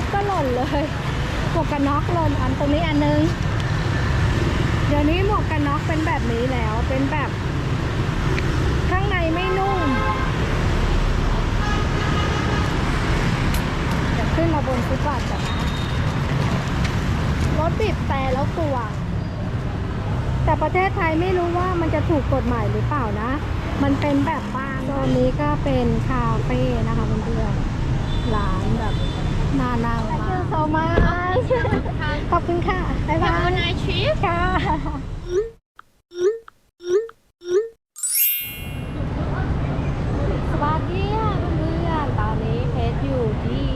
ปุ๊บก็หล่นเลยหมวกกันน็อกหล่นอันตรงนี้อันนึงเดี๋ยวนี้หมวกกันน็อกเป็นแบบนี้แล้วเป็นแบบข้างในไม่นุ่มจะขึ้นมาบนฟุตบาทกันนะรถบีบแต่แล้วกลัวแต่ประเทศไทยไม่รู้ว่ามันจะถูกกฎหมายหรือเปล่านะมันเป็นแบบบ้านตอนนี้ก็เป็นคาเฟ่นะคะเพื่อนๆร้านแบบน่านั่งมากโซมาขอบคุณค่ะบ๊ายบาย Have a nice trip ค่ะสวัสดีค่ะเพื่อนๆตอนนี้เพชรอยู่ที่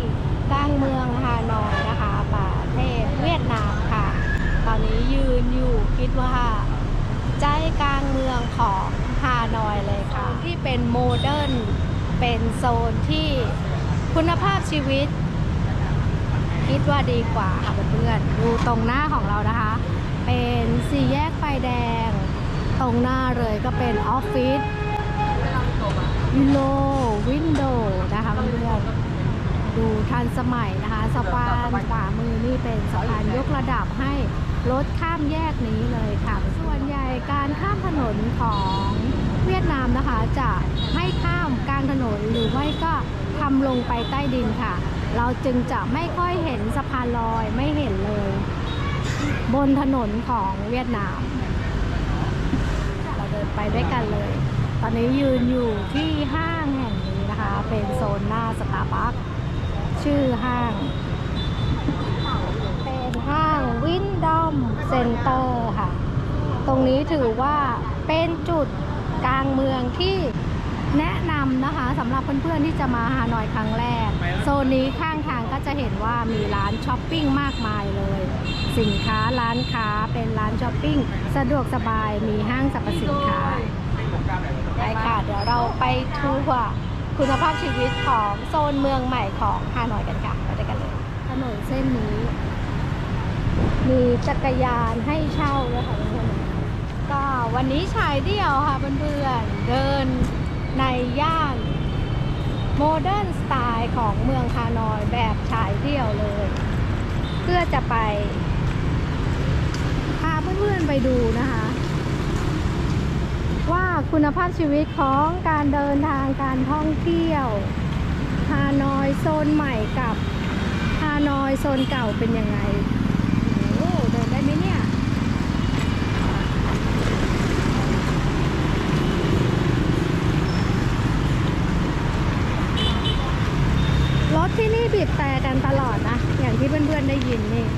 กลางเมืองฮานอยนะคะประเทศเวียดนามค่ะตอนนี้ยืนอยู่คิดว่าใจกลางเมืองของฮานอยเลยค่ะที่เป็นโมเดิร์นเป็นโซนที่คุณภาพชีวิตคิดว่าดีกว่าค่ะเพื่อนๆดูตรงหน้าของเรานะคะเป็นสี่แยกไฟแดงตรงหน้าเลยก็เป็นออฟฟิศโลวินโดว์นะคะเพื่อนๆดูทันสมัยนะคะสะพานขวามือนี่เป็นสะพานยกระดับให้รถข้ามแยกนี้เลยค่ะส่วนใหญ่การข้ามถนนของเวียดนามนะคะจะให้ข้ามกลางถนนหรือไม่ก็ทำลงไปใต้ดินค่ะเราจึงจะไม่ค่อยเห็นสะพานลอยไม่เห็นเลยบนถนนของเวียดนามเราเดินไปด้วยกันเลยตอนนี้ยืนอยู่ที่ห้างแห่งนี้นะคะเป็นโซนหน้าสตาร์บัคชื่อห้างเป็นห้างวินดอมเซ็นเตอร์ค่ะตรงนี้ถือว่าเป็นจุดกลางเมืองที่แนะนำนะคะสำหรับเพื่อนๆที่จะมาฮานอยครั้งแรกโซนนี้ข้างทางก็จะเห็นว่ามีร้านช้อปปิ้งมากมายเลยสินค้าร้านค้าเป็นร้านช้อปปิ้งสะดวกสบายมีห้างสรรพสินค้าไปค่ะเดี๋ยวเราไปทัวร์คุณภาพชีวิตของโซนเมืองใหม่ของฮานอยกันค่ะไปด้วยกันเลยถนนเส้นนี้มีจักรยานให้เช่าด้วยค่ะเพื่อนๆก็วันนี้ฉายเดี่ยวค่ะเพื่อนๆเดินในย่านโมเดิร์นสไตล์ของเมืองฮานอยแบบฉายเดี่ยวเลยเพื่อจะไปพาเพื่อนๆไปดูนะคะว่าคุณภาพชีวิตของการเดินทางการท่องเที่ยวฮานอยโซนใหม่กับฮานอยโซนเก่าเป็นยังไงโอ้เดินได้ไหมเนี่ยรถที่นี่บีบแต่กันตลอดนะอย่างที่เพื่อนๆได้ยินนี่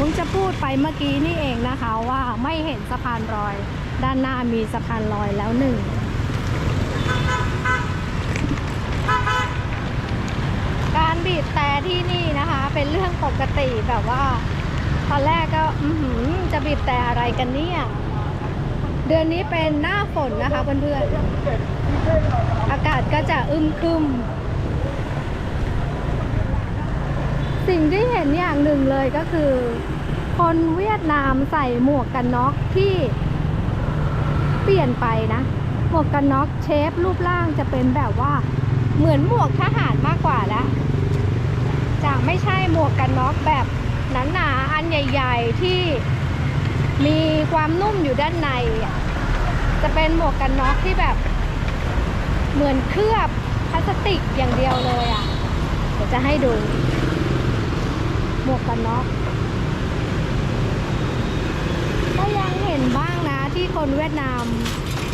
เพิ่งจะพูดไปเมื่อกี้นี่เองนะคะว่าไม่เห็นสะพานลอยด้านหน้ามีสะพานลอยแล้วหนึ่งการบีบแต่ที่นี่นะคะเป็นเรื่องปกติแบบว่าตอนแรกก็จะบีบแต่อะไรกันเนี่ยเดือนนี้เป็นหน้าฝนนะคะเพื่อนๆอากาศก็จะอึมครึมสิ่งที่เห็นอย่างหนึ่งเลยก็คือคนเวียดนามใส่หมวกกันน็อกที่เปลี่ยนไปนะหมวกกันน็อกเชฟรูปร่างจะเป็นแบบว่าเหมือนหมวกทหารมากกว่าแล้วจะไม่ใช่หมวกกันน็อกแบบหนาๆอันใหญ่ๆที่มีความนุ่มอยู่ด้านในจะเป็นหมวกกันน็อกที่แบบเหมือนเคลือบพลาสติกอย่างเดียวเลยอ่ะเดี๋ยวจะให้ดูหมวกกันน็อกก็ยังเห็นบ้างนะที่คนเวียดนาม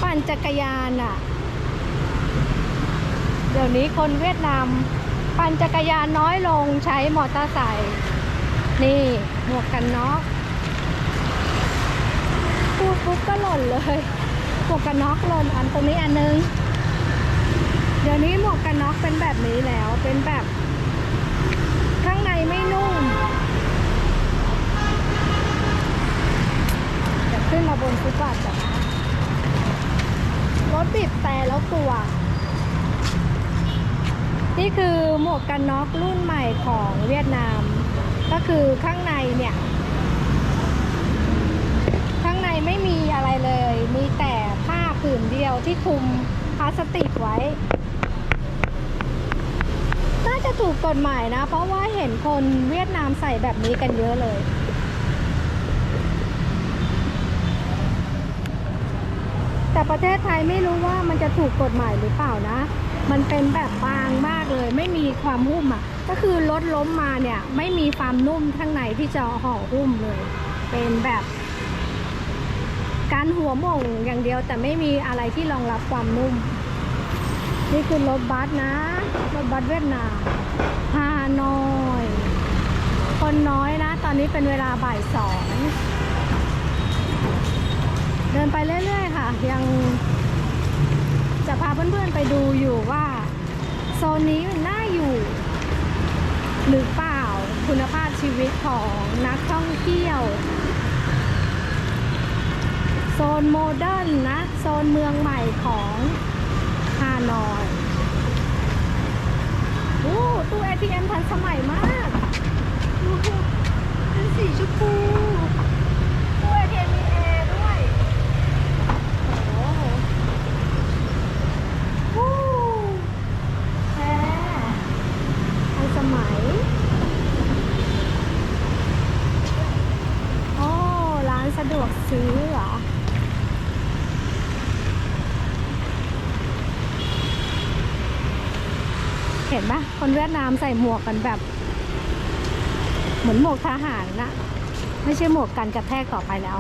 ปั่นจักรยานอ่ะเดี๋ยวนี้คนเวียดนามปั่นจักรยานน้อยลงใช้มอเตอร์ไซค์นี่หมวกกันน็อกพูดปุ๊บก็หล่นเลยหมวกกันน็อกหล่นอันตรงนี้อันนึงเดี๋ยวนี้หมวกกันน็อกเป็นแบบนี้แล้วเป็นแบบข้างในไม่นุ่มจะขึ้นมาบนฟุตบาทกันนะรถบีบแต่แล้วกลัวนี่คือหมวกกันน็อกรุ่นใหม่ของเวียดนามก็คือข้างในเนี่ยข้างในไม่มีอะไรเลยมีแต่ผ้าผืนเดียวที่คลุมพลาสติกไว้ ถูกกฎหมายนะ เพราะว่าเห็นคนเวียดนามใส่แบบนี้กันเยอะเลย แต่ประเทศไทยไม่รู้ว่ามันจะถูกกฎหมายหรือเปล่านะ มันเป็นแบบบางมากเลย ไม่มีความหุ้มอ่ะ ก็คือรถล้มมาเนี่ยไม่มีความนุ่มข้างในที่จะห่อหุ้มเลย เป็นแบบการหัวหม่งอย่างเดียวแต่ไม่มีอะไรที่รองรับความนุ่ม นี่คือรถบัสนะ รถบัสเวียดนามฮานอยคนน้อยนะ ตอนนี้เป็นเวลาบ่าย 2เดินไปเรื่อยๆค่ะยังจะพาเพื่อนๆไปดูอยู่ว่าโซนนี้มันน่าอยู่หรือเปล่าคุณภาพชีวิตของนักท่องเที่ยวโซนโมเดิร์นนะโซนเมืองใหม่ของฮานอยโอ้ตู้ ATM ทันสมัยมากดูเป็นสีชมพูตู้ ATM มีแอร์ด้วยโอ้แท้ทันสมัยโอ้ร้านสะดวกซื้อเหรอเห็นปะคนเวียดนามใส่หมวกกันแบบเหมือนหมวกทหารนะไม่ใช่หมวกกันกระแทกต่อไปแล้ว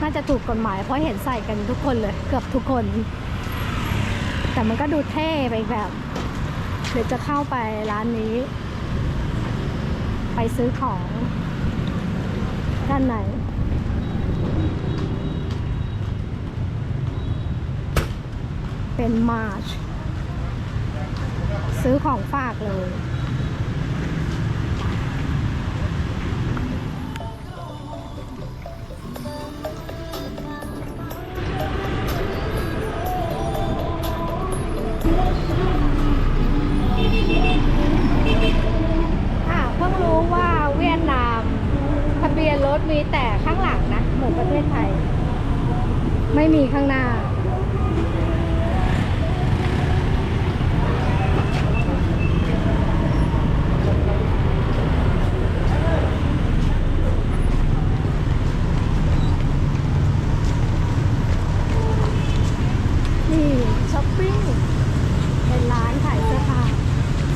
น่าจะถูกกฎหมายเพราะเห็นใส่กันทุกคนเลยเกือบทุกคนแต่มันก็ดูเท่ไปแบบเดี๋ยวจะเข้าไปร้านนี้ไปซื้อของด้านในเป็นมาร์ชซื้อของฝากเลยเพิ่งรู้ว่าเวียดนามทะเบียนรถมีแต่ข้างหลังนะเหมือนประเทศไทยไม่มีข้างหน้านี่ช้อปปิ้งเป็นร้านขายเสื้อผ้า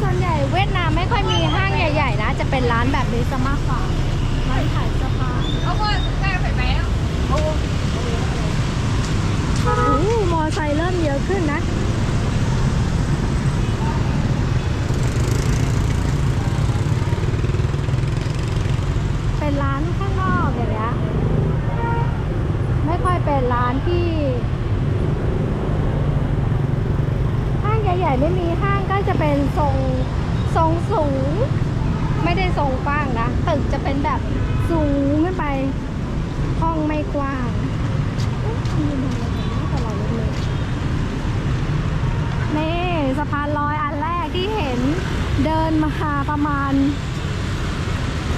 ส่วนใหญ่เวียดนามไม่ค่อยมีห้างใหญ่ๆนะจะเป็นร้านแบบนี้ซะมากกว่าร้านขายเสื้อผ้าเอาว่าแม่ไปแล้วโอ้โหมอไซค์เริ่มเยอะขึ้นนะเป็นร้านข้างนอกอย่างเงี้ยไม่ค่อยเป็นร้านที่ห้างใหญ่ๆไม่มีห้างก็จะเป็นทรงสูงไม่ได้ทรงกว้างนะตึกจะเป็นแบบสูงขึ้นไปห้องไม่กว้างนี่สะพานลอยอันแรกที่เห็นเดินมาประมาณ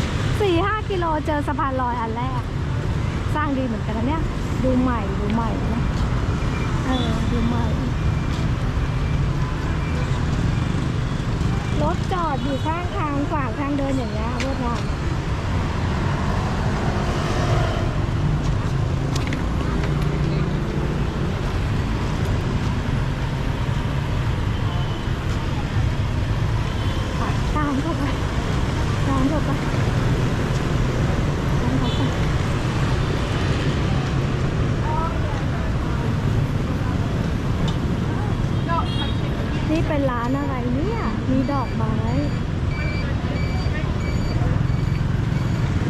4-5 กิโลเจอสะพานลอยอันแรกสร้างดีเหมือนกันนะเนี่ยดูใหม่นะดูใหม่รถจอดอยู่ข้างทางขวางทางเดินอย่างเงี้ยเวียดนามตามเข้าไปนี่เป็นร้านอะไรเนี่ยมีดอกไม้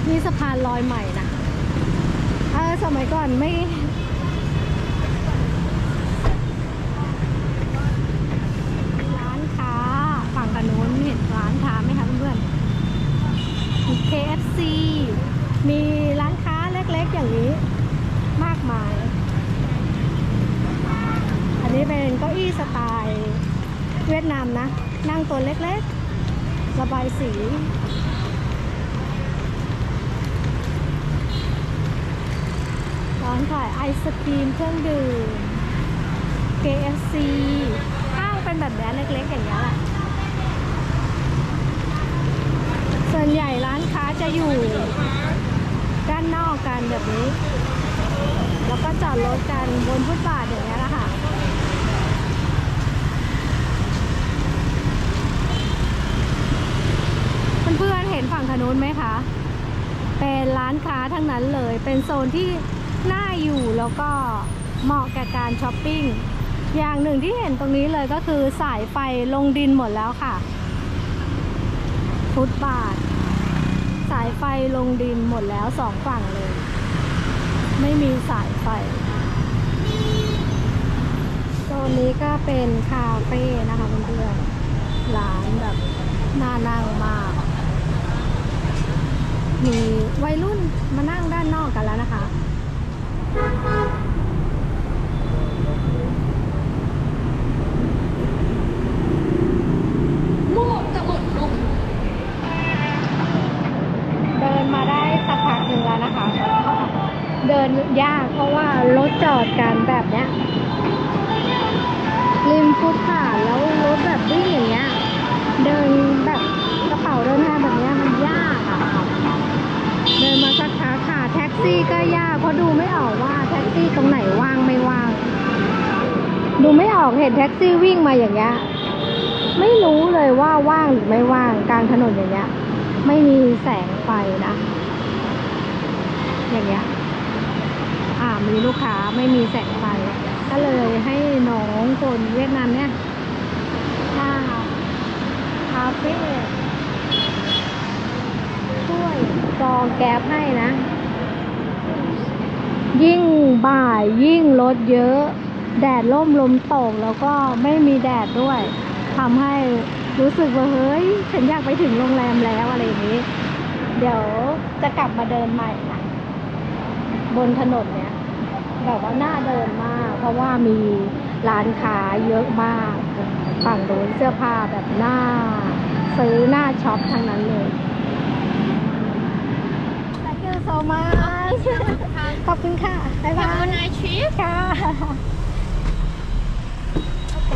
นี่สะพานลอยใหม่นะสมัยก่อนไม่ร้านค้าฝั่งกันนู้นเห็นร้านค้าไหมคะเพื่อนๆมี KFC มีร้านค้าเล็กๆอย่างนี้มากมายอันนี้เป็นเก้าอี้สไตล์เวียดนามนะนั่งตัวเล็กๆระบายสีร้านขายไอศกรีมเครื่องดื่ม KFC ห้างเป็นแบบนี้เล็กๆอย่างนี้แหละ วนใหญ่ร้านค้าจะอยู่ด้านนอกกันแบบนี้ แล้วก็จอดรถกันบนฟุตบาทอย่างนี้แหละค่ะเพื่อนๆเห็นฝั่งถนนไหมคะเป็นร้านค้าทั้งนั้นเลยเป็นโซนที่น่าอยู่แล้วก็เหมาะแก่การช้อปปิ้งอย่างหนึ่งที่เห็นตรงนี้เลยก็คือสายไฟลงดินหมดแล้วค่ะฟุตบาทสายไฟลงดินหมดแล้วสองฝั่งเลยไม่มีสายไฟโซนนี้ก็เป็นคาเฟ่นะคะเพื่อนๆร้านแบบน่านั่งมากมีวัยรุ่นมานั่งด้านนอกกันแล้วนะคะเดินมาได้สักพักหนึ่งแล้วนะคะเดินยากเพราะว่ารถจอดกันแบบเนี้ยริมฟุตบาทแล้วรถแบบวิ่งอย่างเงี้ยเดินแบบกระเป๋าเดินทางแบบเนี้ยมันยากอะเดินมาสักพักค่ะแท็กซี่ก็ยากเพราะดูไม่ออกว่าแท็กซี่ตรงไหนว่างไม่ว่างดูไม่ออกเห็นแท็กซี่วิ่งมาอย่างเงี้ยไม่รู้เลยว่าว่างหรือไม่ว่างกลางถนนอย่างเงี้ยไม่มีแสงไฟนะอย่างเงี้ยมีลูกค้าไม่มีแสงไฟก็เลยให้น้องคนเวียดนามเนี่ยคาเฟ่ช่วยจองแก๊ปให้นะยิ่งบ่ายยิ่งรถเยอะแดดร่มลมตกแล้วก็ไม่มีแดดด้วยทำให้รู้สึกว่าเฮ้ยฉันอยากไปถึงโรงแรมแล้วอะไรอย่างนี้เดี๋ยวจะกลับมาเดินใหม่นะบนถนนเนี้ยแบบว่าน่าเดินมากเพราะว่ามีร้านค้าเยอะมากฝั่งโน้นเสื้อผ้าแบบน่าซื้อน่าช็อปทั้งนั้นเลย Thank you so much ขอบคุณค่ะบ๊ายบาย Have a nice trip ค่ะโอเค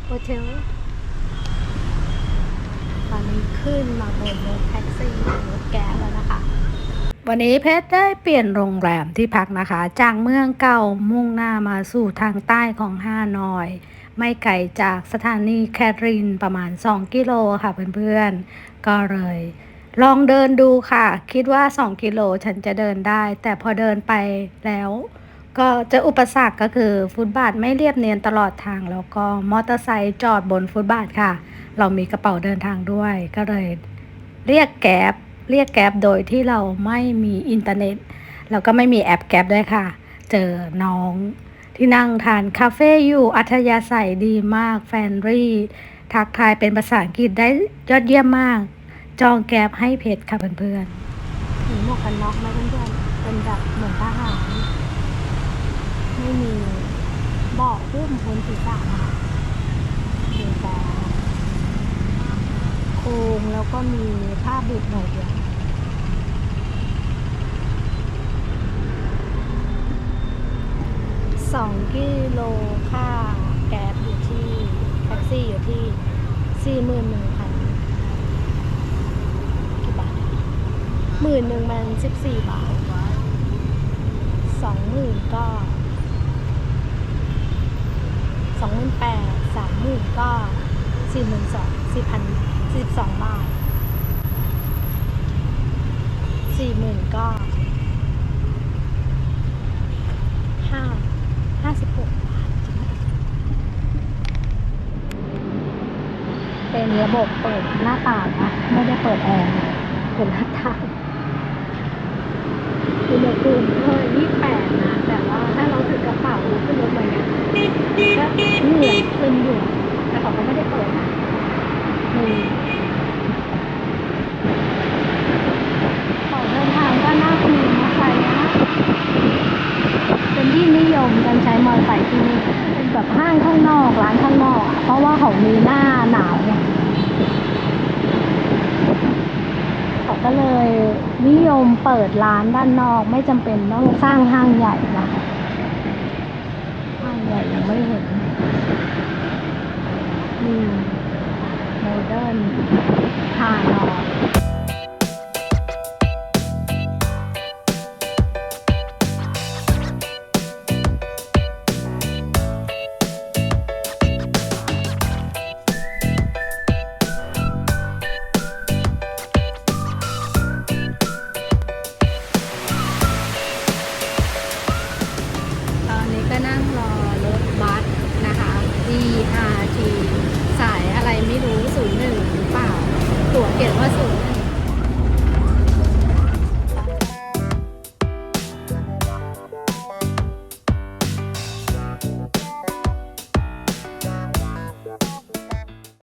โฮเทลตอนนี้ขึ้นมาบนรถแท็กซี่รถแก๊สแล้วนะคะวันนี้เพชรได้เปลี่ยนโรงแรมที่พักนะคะจากเมืองเก่ามุ่งหน้ามาสู่ทางใต้ของฮานอยไม่ไกลจากสถานีแคทรินประมาณ2กิโลค่ะเพื่อนๆก็เลยลองเดินดูค่ะคิดว่า2กิโลฉันจะเดินได้แต่พอเดินไปแล้วก็เจออุปสรรคก็คือฟุตบาทไม่เรียบเนียนตลอดทางแล้วก็มอเตอร์ไซค์จอดบนฟุตบาทค่ะเรามีกระเป๋าเดินทางด้วยก็เลยเรียกแก๊ปโดยที่เราไม่มีอินเทอร์เน็ตแล้วก็ไม่มีแอปแก๊ปด้วยค่ะเจอน้องที่นั่งทานคาเฟ่อยู่อัธยาศัยดีมากแฟนรี่ทักทายเป็นภาษาอังกฤษได้ยอดเยี่ยมมากจองแก๊ปให้เพชรค่ะเพื่อนๆมีหมวกกันน็อกไหมเพื่อนๆเป็นแบบเหมือนทหารไม่มีเบาะหุ้มบนศีรษะค่ะมีแต่โครงแล้วก็มีผ้าบิดหน่อยเดียว2กิโลค่าแก๊สอยู่ที่แท็กซี่อยู่ที่ 41,000 กี่บาท11,000มัน14 บาท 20,000 ก็ 28,000 30,000 ก็42,000 บาท 40,000 ก็56 บาทเป็นระบบเปิดหน้าต่างนะไม่ได้เปิดแอร์เปิดหน้าต่างอุณหภูมิก็28นะแต่ว่าถ้าเราถือกระเป๋าขึ้นรถไปเนี่ยก็เหนื่อยขึ้นอยู่แต่เขาก็ไม่ได้เปิดนะของเดินทางก็น่าขี่มอเตอร์ไซค์นะเป็นที่นิยมการใช้มอเตอร์ไซค์ที่นี่เป็นแบบห้างข้างนอกร้านข้างนอกเพราะว่าเขามีหน้าหนาวเนี่ยเขาก็เลยนิยมเปิดร้านด้านนอกไม่จำเป็นต้องสร้างห้างใหญ่นะห้างใหญ่ยังไม่เห็นนี่โมเดิร์น านอย ตอนนี้ก็นั่งรอรถบัสนะคะ BRT สายอะไรไม่รู้01หรือเปล่า ตั๋วเขียนว่า01